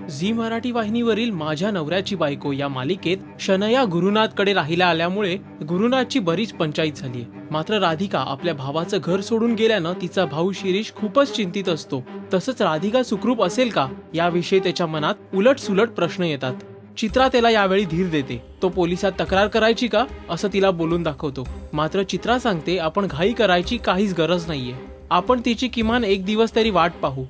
Zee Marathi वाहिनीवरील माझ्या नवऱ्याची बायको या मालिकेत शनया गुरुनाथकडे राहिला आल्यामुळे गुरुनाथची बरीच पंचायत झालीय। मात्र राधिका आपल्या भावाचं घर सोडून गेल्यानं तिचा भाऊ शिरीष खूपच चिंतित असतो। तसंच राधिका सुखरूप असेल का याविषयी त्याच्या मनात उलट-सुलट प्रश्न येतात। चित्रा त्याला यावेळी धीर देते। तो पोलिसात तक्रार करायची का असं तिला बोलून दाखवतो। मात्र चित्रा सांगते आपण घाई करायची काहीच गरज नाहीये, आपण तिची किमान एक दिवस तरी वाट पाहू।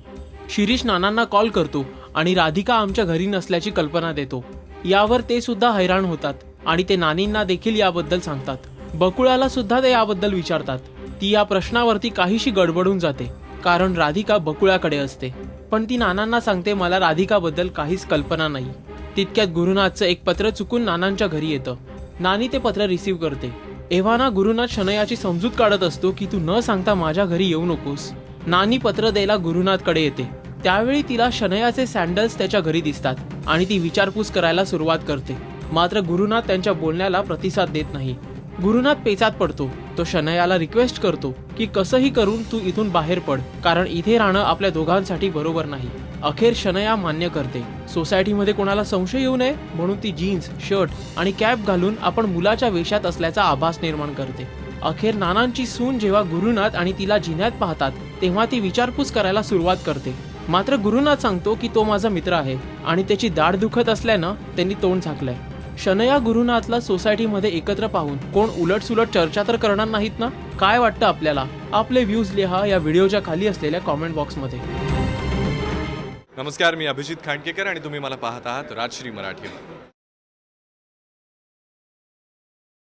शिरीष नानांना कॉल करतो आणि राधिका आमच्या घरी नसल्याची कल्पना देतो। यावर ते सुद्धा हैराण होतात आणि ते नानींना देखील याबद्दल सांगतात। बकुळाला सुद्धा ते याबद्दल विचारतात। ती या प्रश्नावरती काहीशी गडबडून जाते कारण राधिका बकुळाकडे असते, पण ती नानांना सांगते मला राधिकाबद्दल काहीच कल्पना नाही। तितक्यात गुरुनाथचं एक पत्र चुकून नानांच्या घरी येतं। नानी ते पत्र रिसीव्ह करते। एव्हाना गुरुनाथ शनयाची समजूत काढत असतो की तू न सांगता माझ्या घरी येऊ नकोस। नानी पत्र द्यायला गुरुनाथकडे येते। त्यावेळी तिला शनयाचे सँडल्स त्याच्या घरी दिसतात आणि ती विचारपूस करायला सुरुवात करते। मात्र गुरुनाथ त्यांच्या बोलण्याला प्रतिसाद देत नाही। गुरुनाथ पेचात पडतो। तो शनयाला रिक्वेस्ट करतो की कसंही करून तू इथून बाहेर पड, कारण इथे राहणं आपल्या दोघांसाठी बरोबर नाही। अखेर शनया मान्य करते। सोसायटीमध्ये कोणाला संशय येऊ नये म्हणून ती जीन्स, शर्ट आणि कॅप घालून आपण मुलाच्या वेशात असल्याचा आभास निर्माण करते। अखेर नानांची सून जेव्हा गुरुनाथ आणि तिला जिन्यात पाहतात तेव्हा ती विचारपूस करायला सुरुवात करते। मात्र गुरुनाथ सांगतो की तो माझा मित्र आहे आणि त्याची दाढ दुखत असल्यानं त्यांनी तोंड झाकलंय। शनया गुरुनाथला सोसायटीमध्ये एकत्र पाहून कोण उलटसुलट चर्चा तर करणार नाहीत ना? काय वाटतं आपल्याला? आपले व्ह्यूज लिहा या व्हिडिओच्या खाली असलेल्या कॉमेंट बॉक्समध्ये। नमस्कार, मी अभिजित खांडकेकर आणि तुम्ही मला पाहत आहात राजश्री मराठी।